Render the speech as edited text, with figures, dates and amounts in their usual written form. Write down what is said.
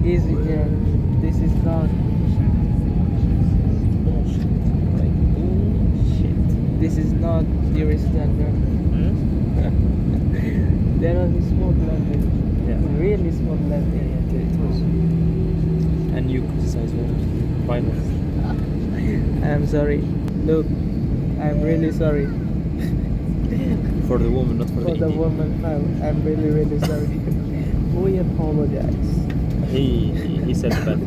Is this is not. Bullshit. Like bullshit. This is not your standard. Hmm? There are the small blending. Yeah. Really small blending. Okay, it was. And you criticize women. Violence. I'm sorry. Look, I'm really sorry For the woman, not for for the the indie. woman. I'm really sorry. We apologize. He said that.